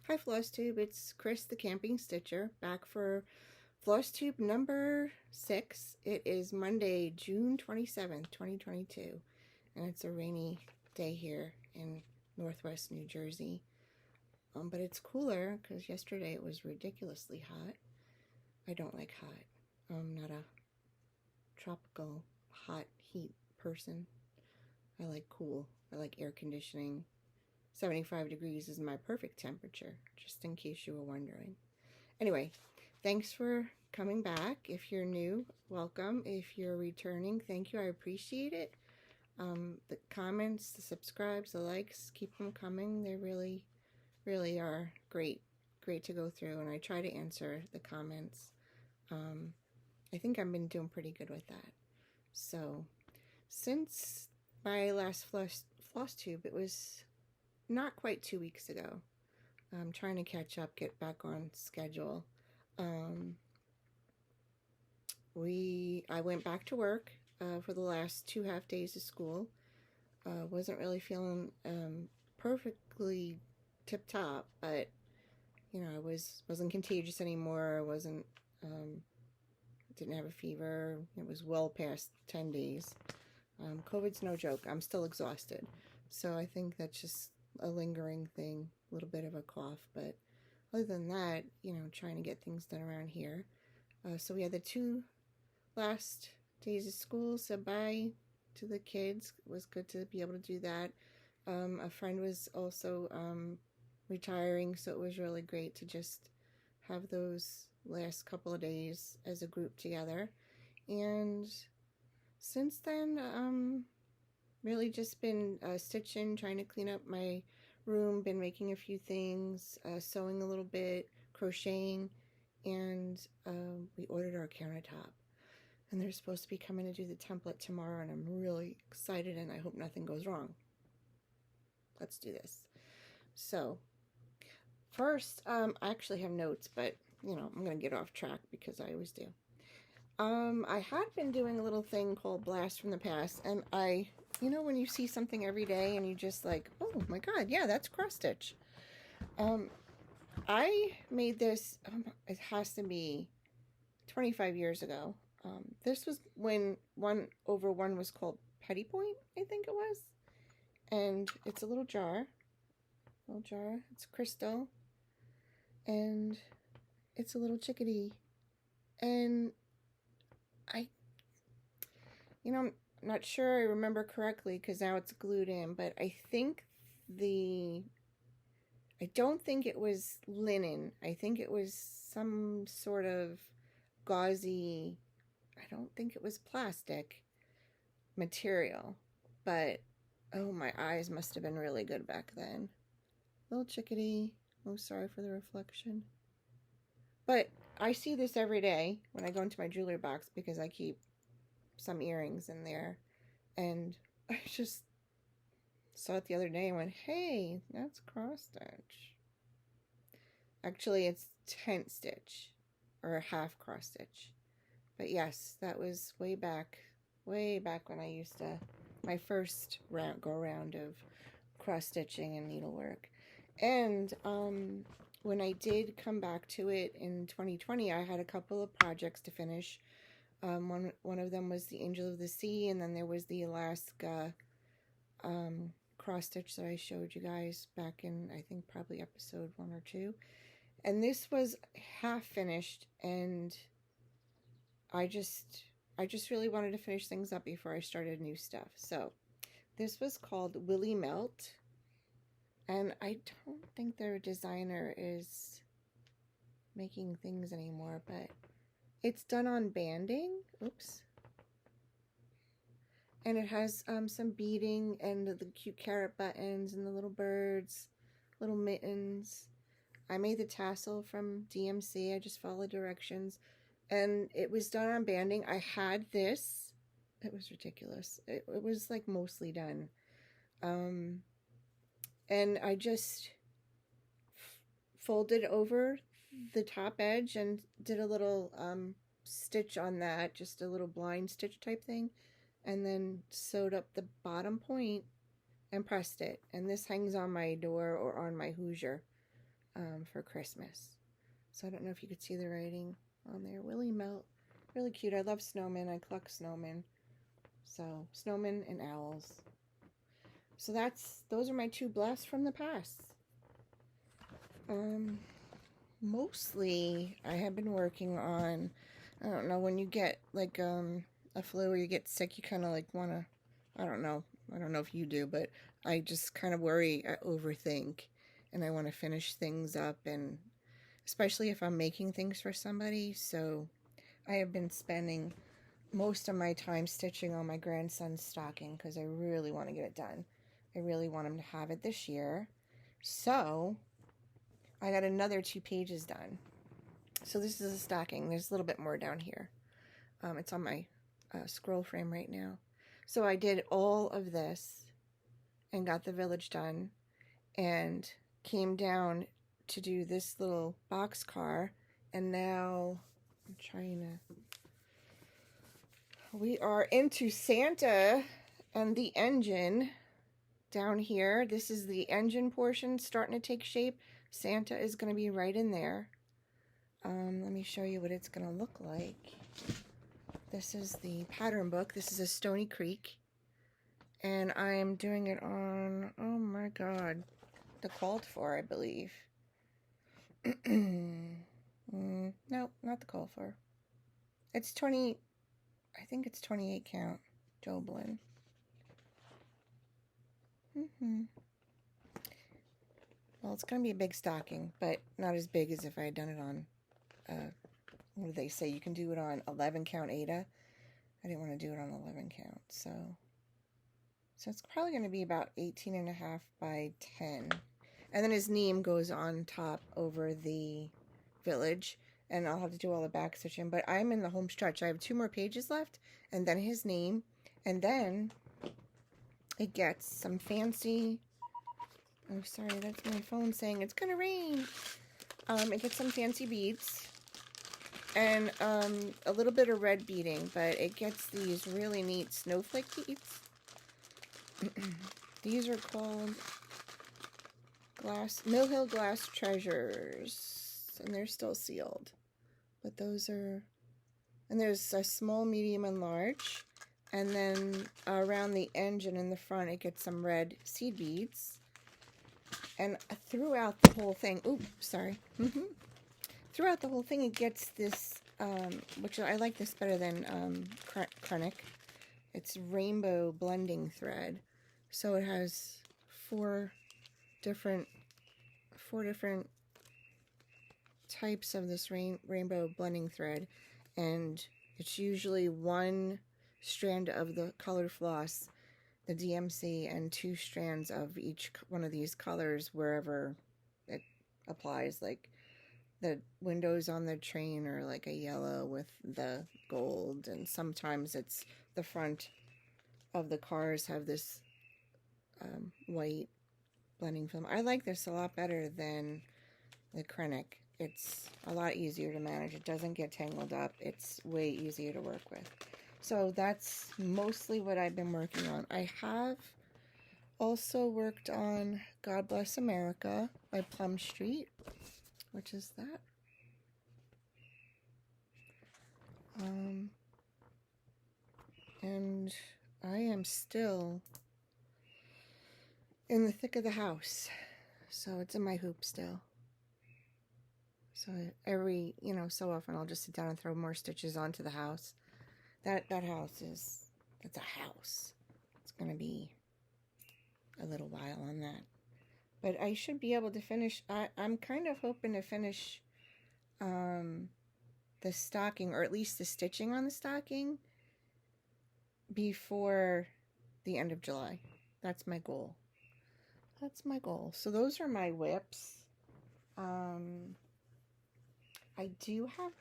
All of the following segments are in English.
Hi Flosstube, it's Chris the Camping Stitcher back for Flosstube number 6. It is Monday, June 27th, 2022, and it's a rainy day here in Northwest New Jersey. But it's cooler because yesterday it was ridiculously hot. I don't like hot. I'm not a tropical hot heat person. I like cool. I like air conditioning. 75 degrees is my perfect temperature, just in case you were wondering. Anyway, thanks for coming back. If you're new, welcome. If you're returning, thank you. I appreciate it. The comments, the subscribes, the likes, keep them coming. They really, really are great to go through, and I try to answer the comments. I think I've been doing pretty good with that. So, since my last Flosstube, it was not quite 2 weeks ago. I'm trying to catch up, get back on schedule. I went back to work for the last 2.5 days of school. Wasn't really feeling perfectly tip-top, but you know, I wasn't contagious anymore. I wasn't didn't have a fever. It was well past 10 days. COVID's no joke. I'm still exhausted, so I think that's just a lingering thing, a little bit of a cough, but other than that, you know, trying to get things done around here. So we had the 2 last days of school, so bye to the kids. It was good to be able to do that. A friend was also retiring, so it was really great to just have those last couple of days as a group together. And since then, really just been stitching, trying to clean up my room, been making a few things, sewing a little bit, crocheting, and we ordered our countertop. And they're supposed to be coming to do the template tomorrow, and I'm really excited, and I hope nothing goes wrong. Let's do this. So, first, I actually have notes, but, you know, I'm going to get off track because I always do. I had been doing a little thing called Blast from the Past, and you know, when you see something every day and you just like, oh my god, yeah, that's cross stitch. I made this, it has to be 25 years ago. This was when 1/1 was called Petty Point, I think it was. And it's a little jar. It's crystal. And it's a little chickadee. And you know, I'm not sure I remember correctly because now it's glued in, but I don't think it was linen. I think it was some sort of gauzy, I don't think it was plastic material, but oh, my eyes must have been really good back then. Little chickadee. Oh, sorry for the reflection. But I see this every day when I go into my jewelry box because I keep some earrings in there, and I just saw it the other day and went, hey, that's cross stitch. Actually, it's tent stitch or half cross stitch, but yes, that was way back when I used to, my first go around of cross stitching and needlework. And when I did come back to it in 2020, I had a couple of projects to finish. One of them was the Angel of the Sea, and then there was the Alaska cross stitch that I showed you guys back in, I think, probably episode 1 or 2. And this was half finished, and I just really wanted to finish things up before I started new stuff. So this was called Willy Melt, and I don't think their designer is making things anymore, but it's done on banding. Oops. And it has some beading and the cute carrot buttons and the little birds, little mittens. I made the tassel from DMC. I just followed directions. And it was done on banding. I had this. It was ridiculous. It was like mostly done. And I just folded over the top edge and did a little stitch on that, just a little blind stitch type thing, and then sewed up the bottom point and pressed it. And this hangs on my door or on my Hoosier. for Christmas. So I don't know if you could see the writing on there. Willie Melt. Really cute. I love snowmen. I collect snowmen. So snowmen and owls. So those are my 2 blasts from the past. Mostly I have been working on, I don't know, when you get like a flu or you get sick, you kind of like want to, I don't know if you do, but I just kind of worry, I overthink, and I want to finish things up, and especially if I'm making things for somebody. So I have been spending most of my time stitching on my grandson's stocking because I really want to get it done. I really want him to have it this year. So I got another 2 pages done. So this is a stocking. There's a little bit more down here. It's on my scroll frame right now. So I did all of this and got the village done and came down to do this little box car, and now I'm trying to, we are into Santa and the engine down here. This is the engine portion starting to take shape. Santa is going to be right in there. Let me show you what it's going to look like. This is the pattern book. This is a Stony Creek. And I'm doing it on, oh my god, the called for, I believe. No, not the called for. It's 20, I think it's 28 count, Joblin. Well, it's going to be a big stocking, but not as big as if I had done it on, what do they say? You can do it on 11 count Ada. I didn't want to do it on 11 count, so it's probably going to be about 18.5 by 10. And then his name goes on top over the village, and I'll have to do all the back stitching, but I'm in the home stretch. I have 2 more pages left, and then his name, and then it gets some fancy, oh sorry, that's my phone saying it's gonna rain. It gets some fancy beads and a little bit of red beading, but it gets these really neat snowflake beads. These are called Mill Hill Glass Treasures, and they're still sealed. But those are, and there's a small, medium, and large. And then around the engine in the front, it gets some red seed beads. And throughout the whole thing, oops, sorry. Throughout the whole thing, it gets this, which I like this better than Crochet. It's rainbow blending thread. So it has 4 different types of this rainbow blending thread, and it's usually 1 strand of the colored floss, the DMC, and 2 strands of each one of these colors wherever it applies. Like the windows on the train are like a yellow with the gold, and sometimes it's the front of the cars have this white blending film. I like this a lot better than the Crochet. It's a lot easier to manage. It doesn't get tangled up. It's way easier to work with. So that's mostly what I've been working on. I have also worked on God Bless America by Plum Street, which is that. And I am still in the thick of the house, so it's in my hoop still. So every, so often I'll just sit down and throw more stitches onto the house. That house it's a house. It's going to be a little while on that. But I should be able to finish, I'm kind of hoping to finish the stocking, or at least the stitching on the stocking, before the end of July. That's my goal. That's my goal. So those are my WIPs. I do have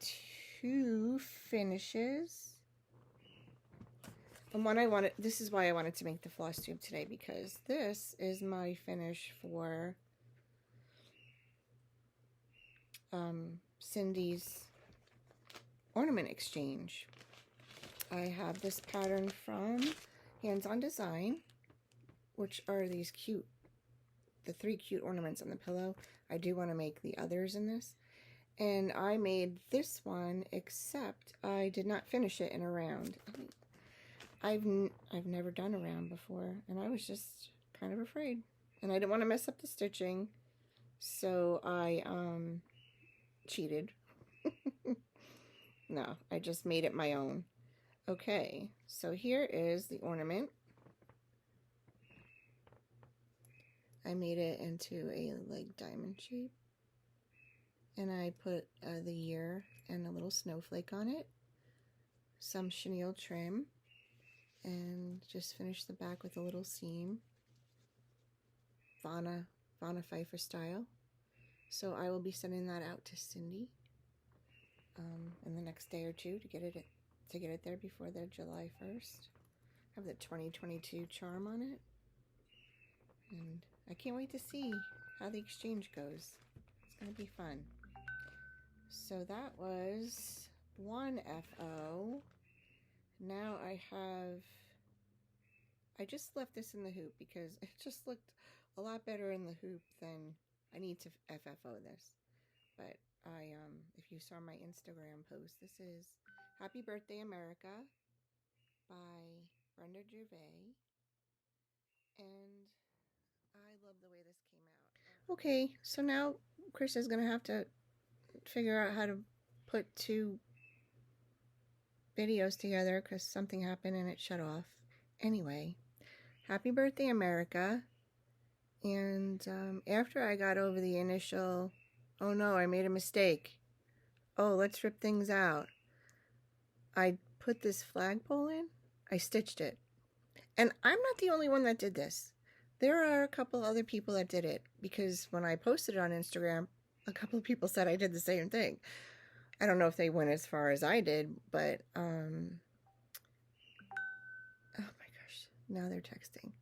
2 finishes. And one I wanted, this is why I wanted to make the Flosstube today, because this is my finish for Cindy's ornament exchange. I have this pattern from Hands On Design, which are these cute the 3 cute ornaments on the pillow, I do want to make the others in this. And I made this one, except I did not finish it in a round. I've never done a round before, and I was just kind of afraid. And I didn't want to mess up the stitching, so I cheated. No, I just made it my own. Okay, so here is the ornament. I made it into a like diamond shape, and I put the year and a little snowflake on it, some chenille trim, and just finished the back with a little seam, Pfeiffer style. So I will be sending that out to Cindy in the next day or two to get it there before their July 1st. I have the 2022 charm on it, and I can't wait to see how the exchange goes. It's gonna be fun. So that was one FO. Now I just left this in the hoop because it just looked a lot better in the hoop than I need to FFO this. But if you saw my Instagram post, this is Happy Birthday America by Brenda Gervais, and I love the way this came out. Okay, so now Chris is gonna have to figure out how to put 2 videos together because something happened and it shut off. Anyway, Happy Birthday America. And after I got over the initial, oh no, I made a mistake, oh, let's rip things out, I put this flagpole in, I stitched it. And I'm not the only one that did this. There are a couple other people that did it, because when I posted it on Instagram, a couple of people said I did the same thing. I don't know if they went as far as I did, but oh my gosh, now they're texting.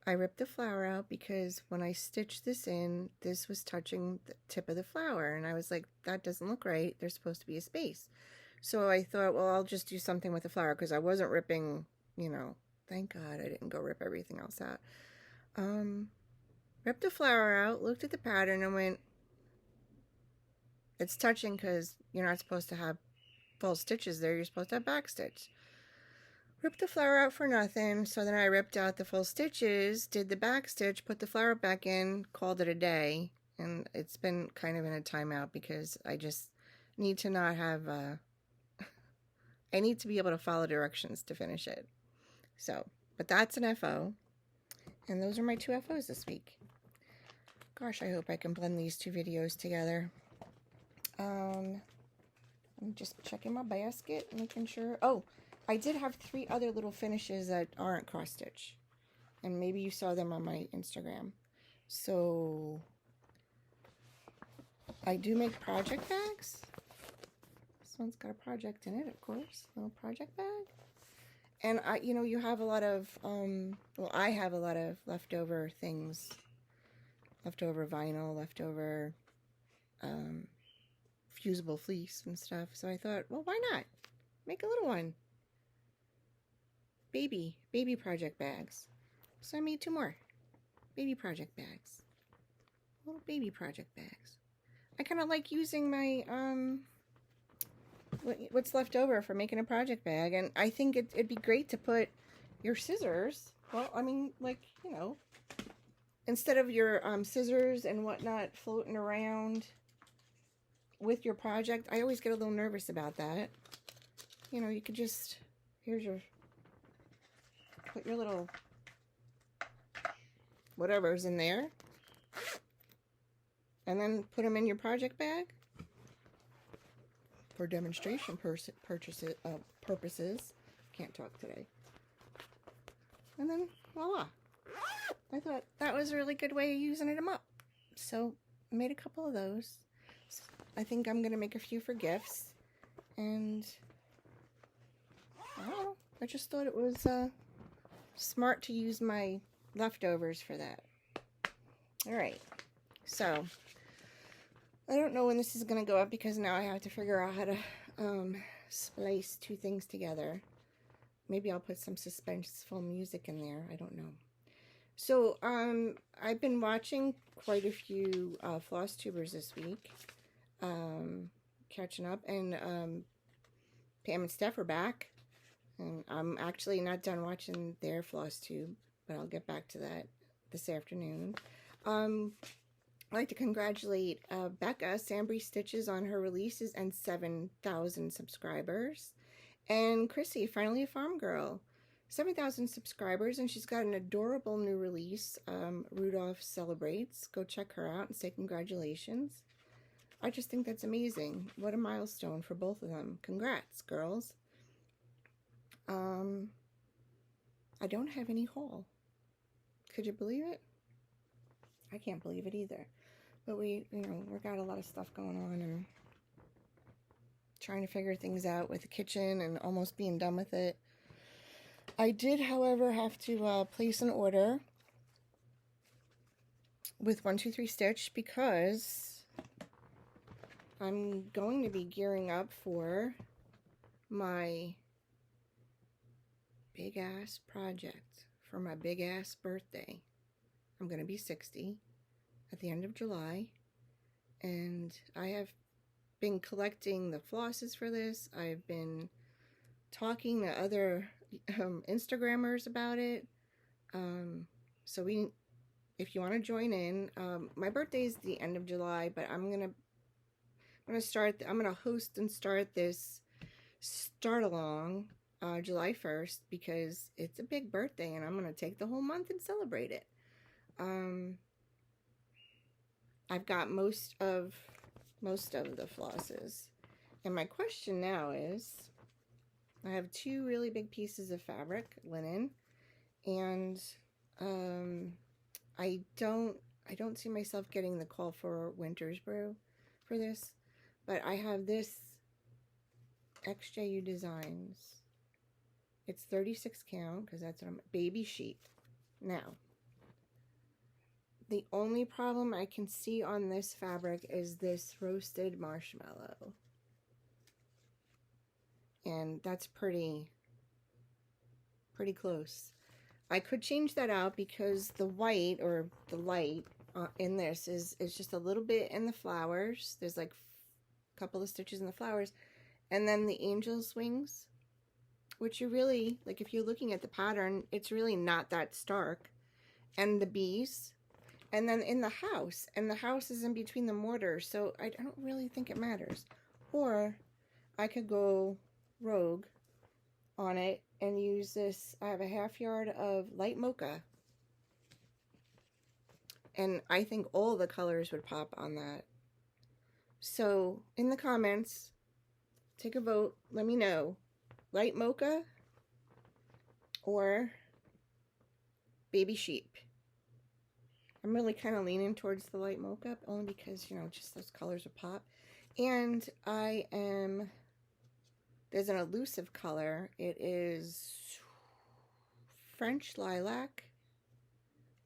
I ripped the flower out because when I stitched this in, this was touching the tip of the flower, and I was like, that doesn't look right. There's supposed to be a space. So I thought, well, I'll just do something with the flower, because I wasn't ripping, you know, thank God I didn't go rip everything else out. Ripped the flower out, looked at the pattern, and went, it's touching because you're not supposed to have full stitches there. You're supposed to have back stitch. Ripped the flower out for nothing, so then I ripped out the full stitches, did the back stitch, put the flower back in, called it a day, and it's been kind of in a timeout because I just need to not have, I need to be able to follow directions to finish it. So, but that's an FO, and those are my 2 FOs this week. Gosh, I hope I can blend these 2 videos together. I'm just checking my basket, making sure, oh, I did have 3 other little finishes that aren't cross stitch, and maybe you saw them on my Instagram. So I do make project bags. This one's got a project in it, of course, little project bag. And you know, you have a lot of well, I have a lot of leftover things, leftover vinyl, leftover fusible fleece and stuff. So I thought, well, why not make a little one? Baby project bags. So I made 2 more baby project bags. Little baby project bags. I kind of like using my what's left over for making a project bag, and I think it'd be great to put your scissors, well, I mean, like, you know, instead of your scissors and whatnot floating around with your project. I always get a little nervous about that. You know, you could just, here's your, put your little whatever's in there, and then put them in your project bag for demonstration purposes. Can't talk today. And then voila. I thought that was a really good way of using them up. So I made a couple of those. I think I'm gonna make a few for gifts, and I don't know, I just thought it was smart to use my leftovers for that. Alright, so I don't know when this is gonna go up because now I have to figure out how to splice 2 things together. Maybe I'll put some suspenseful music in there, I don't know. So, I've been watching quite a few Flosstubers this week, catching up, and Pam and Steph are back, and I'm actually not done watching their Flosstube, but I'll get back to that this afternoon. I'd like to congratulate Becca Sambry Stitches on her releases and 7,000 subscribers, and Chrissy, finally a farm girl. 7,000 subscribers, and she's got an adorable new release, Rudolph Celebrates. Go check her out and say congratulations. I just think that's amazing. What a milestone for both of them. Congrats, girls. I don't have any haul. Could you believe it? I can't believe it either. But we got a lot of stuff going on and trying to figure things out with the kitchen and almost being done with it. I did, however, have to place an order with 123 Stitch because I'm going to be gearing up for my big-ass project for my big-ass birthday. I'm going to be 60 at the end of July, and I have been collecting the flosses for this. I've been talking to other Instagrammers about it. So if you want to join in, my birthday is the end of July, but I'm gonna host and start this start along July 1st because it's a big birthday and I'm gonna take the whole month and celebrate it. I've got most of the flosses, and my question now is, I have two really big pieces of fabric, linen, and I don't see myself getting the call for Winter's Brew for this, but I have this XJU Designs. It's 36 count because that's what baby sheep. Now, the only problem I can see on this fabric is this roasted marshmallow. And that's pretty close. I could change that out because the white or the light in this is just a little bit in the flowers. There's like a couple of stitches in the flowers, and then the angel's wings, which you really, like if you're looking at the pattern, it's really not that stark, and the bees, and then in the house, and the house is in between the mortar, so I don't really think it matters. Or I could go rogue on it and use this. I have a half yard of light mocha, and I think all the colors would pop on that. So in the comments, take a vote, let me know, light mocha or baby sheep. I'm really kind of leaning towards the light mocha only because, just those colors would pop. And there's an elusive color. It is French lilac.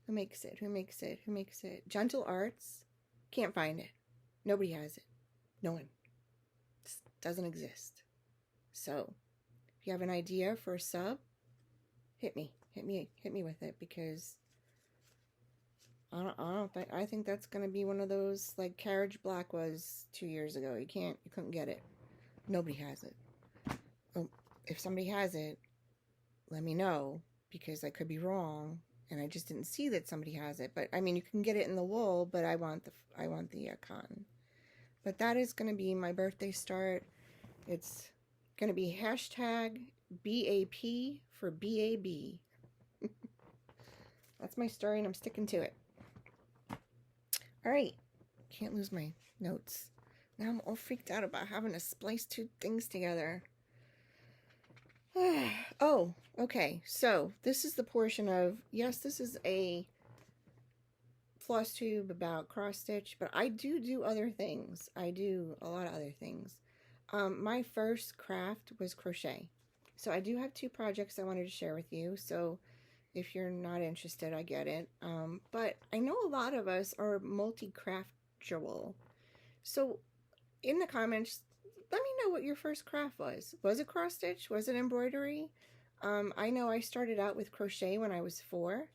Who makes it? Gentle Arts. Can't find it. Nobody has it. No one. It doesn't exist. So, if you have an idea for a sub, hit me with it, because I think that's going to be one of those like Carriage Black was 2 years ago. You couldn't get it. Nobody has it. If somebody has it, let me know, because I could be wrong and I just didn't see that somebody has it. But I mean, you can get it in the wool, but I want the cotton. But that is going to be my birthday start. It's going to be hashtag BAP for BAB. That's my story, and I'm sticking to it. All right, can't lose my notes. Now I'm all freaked out about having to splice two things together. Oh, okay, so this is the portion of, yes, this is a Flosstube about cross stitch, but I do other things. I do a lot of other things. My first craft was crochet. So I do have two projects I wanted to share with you. So if you're not interested, I get it. But I know a lot of us are multi-craftual. So in the comments, let me know what your first craft was. Was it cross stitch? Was it embroidery? I know I started out with crochet when I was 4.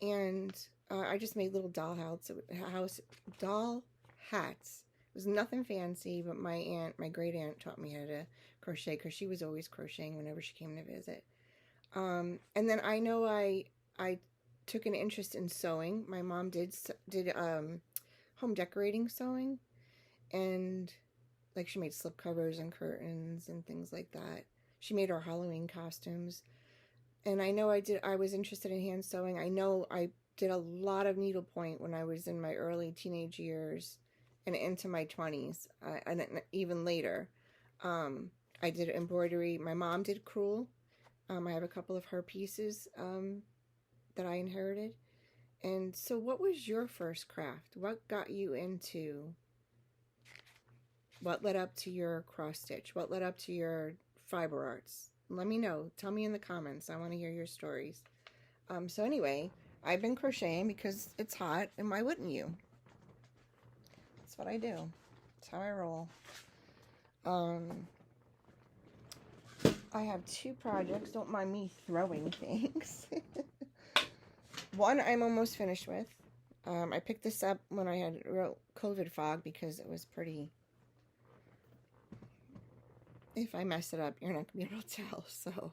And I just made little doll hats. It was nothing fancy, but my great aunt taught me how to crochet because she was always crocheting whenever she came to visit. And then I know I took an interest in sewing. My mom did home decorating sewing, and like she made slipcovers and curtains and things like that. She made our Halloween costumes. And I know I was interested in hand sewing. I know I did a lot of needlepoint when I was in my early teenage years and into my 20s, and even later. I did embroidery. My mom did crewel. I have a couple of her pieces that I inherited. And so what was your first craft? What got you into, what led up to your cross stitch? What led up to your fiber arts? Let me know. Tell me in the comments. I want to hear your stories. So anyway, I've been crocheting because it's hot, and why wouldn't you? That's what I do. That's how I roll. I have 2 projects. Don't mind me throwing things. One I'm almost finished with. I picked this up when I had real COVID fog because it was pretty... If I mess it up, you're not going to be able to tell. So,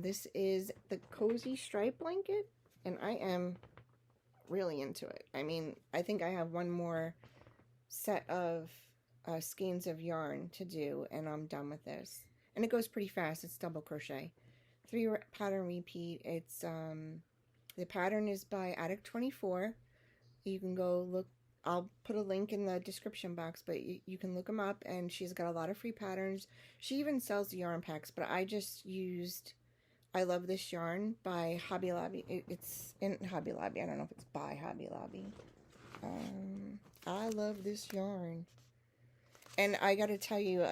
this is the Cozy Stripe Blanket, and I am really into it. I mean, I think I have one more set of skeins of yarn to do, and I'm done with this. And it goes pretty fast. It's double crochet. 3 pattern repeat. It's, the pattern is by Attic24. You can go look. I'll put a link in the description box, but you can look them up, and she's got a lot of free patterns. She even sells the yarn packs, but I just used I Love This Yarn by Hobby Lobby. It's in Hobby Lobby. I don't know if it's by Hobby Lobby. I love this yarn. And I got to tell you,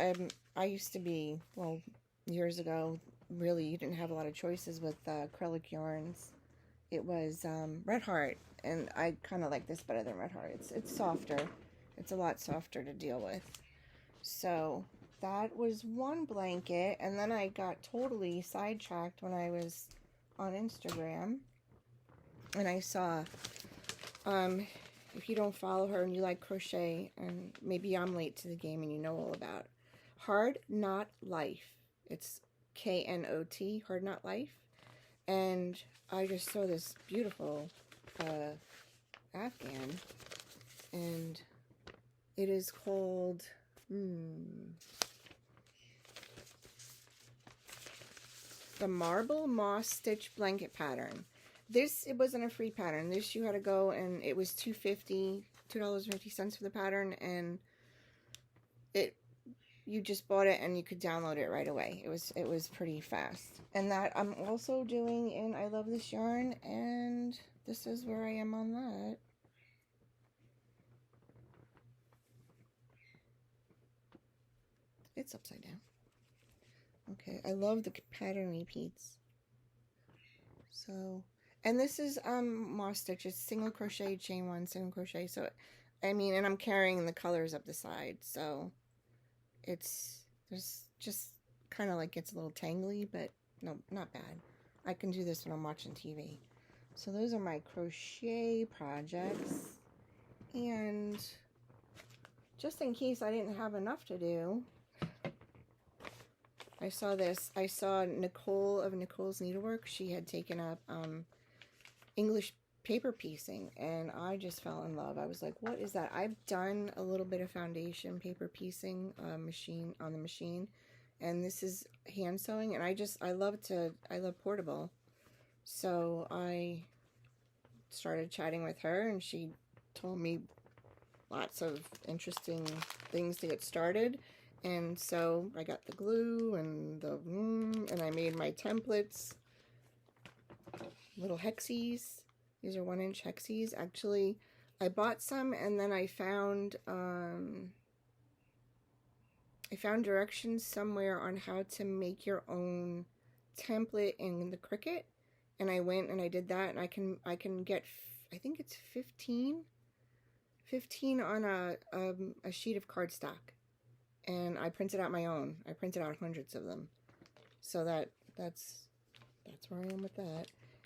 I used to be, well, years ago, really, you didn't have a lot of choices with acrylic yarns. It was Red Heart. And I kind of like this better than Red Heart. It's softer. It's a lot softer to deal with. So that was one blanket. And then I got totally sidetracked when I was on Instagram. And I saw, if you don't follow her and you like crochet, and maybe I'm late to the game and you know all about Hard Knot Life. It's Knot, Hard Knot Life. And I just saw this beautiful Afghan, and it is called the Marble Moss Stitch Blanket Pattern. This, it wasn't a free pattern. This you had to go, and it was $2.50 for the pattern, and you just bought it and you could download it right away. It was pretty fast. And that I'm also doing in I Love This Yarn, and this is where I am on that. It's upside down. Okay, I love the pattern repeats. So, and this is moss stitch. It's single crochet, chain 1, single crochet. So, I mean, and I'm carrying the colors up the side. So, there's just kind of like gets a little tangly, but no, not bad. I can do this when I'm watching TV. So those are my crochet projects. And just in case I didn't have enough to do, I saw this. I saw Nicole of Nicole's Needlework. She had taken up English paper piecing, and I just fell in love. I was like, what is that? I've done a little bit of foundation paper piecing on the machine, and this is hand sewing, and I love portable. So I started chatting with her, and she told me lots of interesting things to get started. And so I got the glue and I made my templates, little hexies. These are 1-inch hexies. Actually, I bought some, and then I found directions somewhere on how to make your own template in the Cricut, and I went and I did that, and I can get, I think it's 15 on a sheet of cardstock, and I printed out my own. I printed out hundreds of them, so that's where I am with that.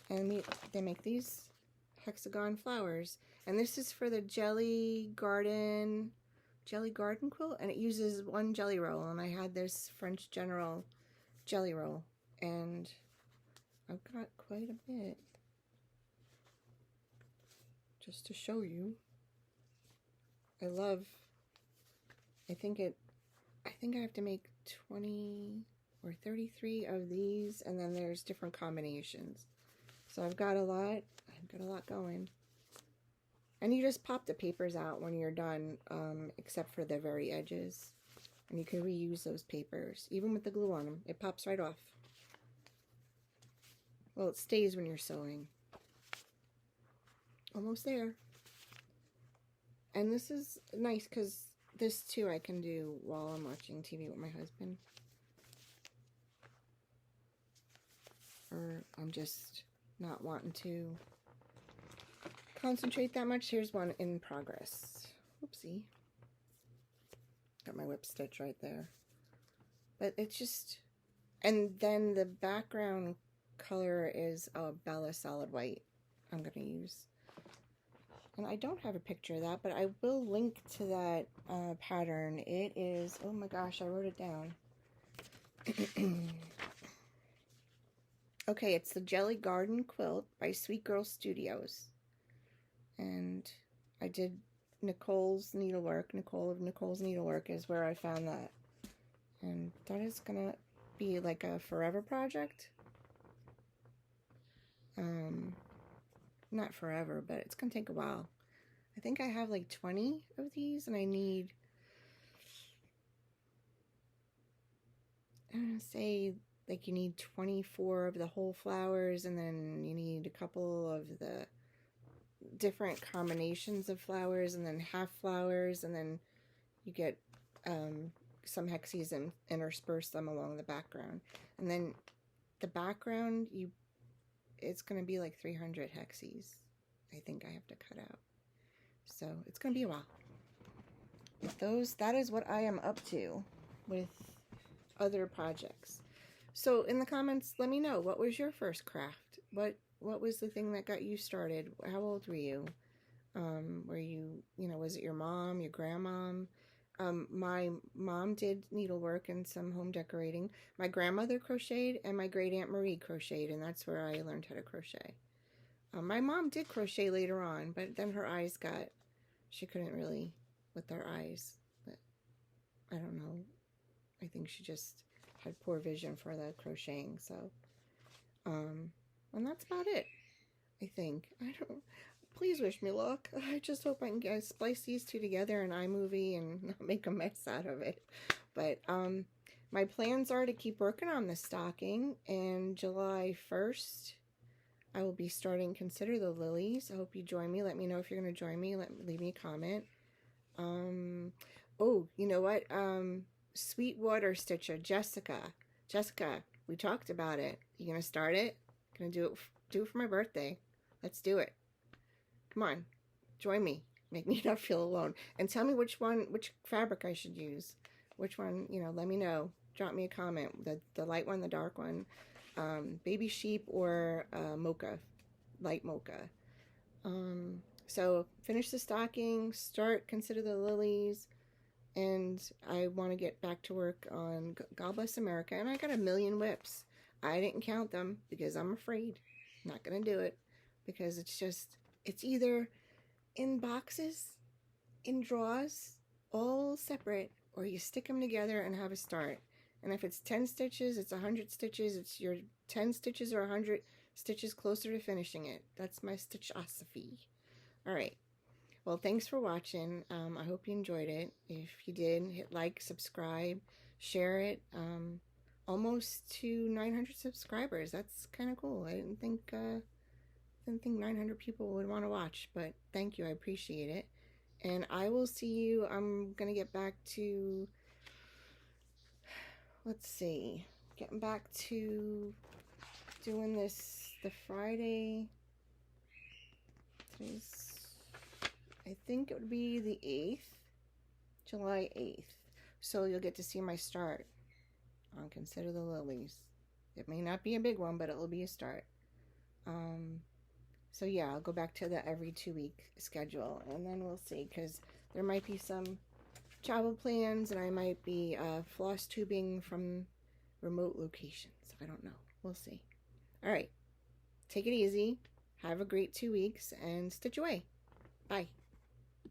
And they make these hexagon flowers. And this is for the Jelly Garden quilt, and it uses one jelly roll, and I had this French General jelly roll, and I've got quite a bit just to show you. I think I have to make 20 or 33 of these, and then there's different combinations. So I've got a lot going. And you just pop the papers out when you're done, except for the very edges. And you can reuse those papers, even with the glue on them. It pops right off. Well, it stays when you're sewing. Almost there. And this is nice because this too I can do while I'm watching TV with my husband. Or I'm just not wanting to concentrate that much. Here's one in progress. Oopsie. Got my whip stitch right there. But it's just, and then the background color is a Bella Solid White I'm going to use. And I don't have a picture of that, but I will link to that pattern. It is, oh my gosh, I wrote it down. Okay, it's the Jelly Garden Quilt by Sweet Girl Studios. And I did Nicole's Needlework. Nicole of Nicole's Needlework is where I found that. And that is going to be like a forever project. Not forever, but it's going to take a while. I think I have like 20 of these, and I need, I'm going to say, like, you need 24 of the whole flowers, and then you need a couple of the different combinations of flowers, and then half flowers, and then you get some hexies and intersperse them along the background. And then the background, it's going to be like 300 hexies, I think I have to cut out. So it's going to be a while. That is what I am up to with other projects. So in the comments, let me know, what was your first craft? What was the thing that got you started? How old were you? Were you, was it your mom, your grandmom? My mom did needlework and some home decorating. My grandmother crocheted, and my great aunt Marie crocheted, and that's where I learned how to crochet. My mom did crochet later on, but then her eyes she couldn't really with her eyes. But I don't know. I think she just had poor vision for the crocheting. So, and that's about it, I think. Please wish me luck. I just hope I can splice these two together in iMovie and not make a mess out of it. But my plans are to keep working on the stocking, and July 1st, I will be starting Consider the Lilies. I hope you join me. Let me know if you're going to join me. Leave me a comment. Oh, you know what? Sweetwater Stitcher, Jessica, we talked about it. You going to start it? Going to do it for my birthday. Let's do it. Come on, join me. Make me not feel alone. And tell me which fabric I should use. Which one, let me know. Drop me a comment. The light one, the dark one. Baby sheep or mocha. Light mocha. So finish the stocking. Consider the Lilies. And I want to get back to work on God Bless America. And I got 1,000,000 WIPs. I didn't count them because I'm afraid. I'm not going to do it. Because it's either in boxes, in drawers, all separate, or you stick them together and have a start. And if it's 10 stitches, it's 100 stitches. It's your 10 stitches or 100 stitches closer to finishing it. That's my stitchosophy. All right. Well, thanks for watching. I hope you enjoyed it. If you did, hit like, subscribe, share it. Almost to 900 subscribers. That's kind of cool. I didn't think 900 people would want to watch, but thank you. I appreciate it. And I will see you. I'm going to get back to, let's see, getting back to doing this the Friday. I think it would be the 8th, July 8th. So you'll get to see my start on Consider the Lilies. It may not be a big one, but it will be a start. So yeah, I'll go back to the every 2 week schedule, and then we'll see, because there might be some travel plans, and I might be floss tubing from remote locations. I don't know. We'll see. All right. Take it easy. Have a great 2 weeks, and stitch away. Bye.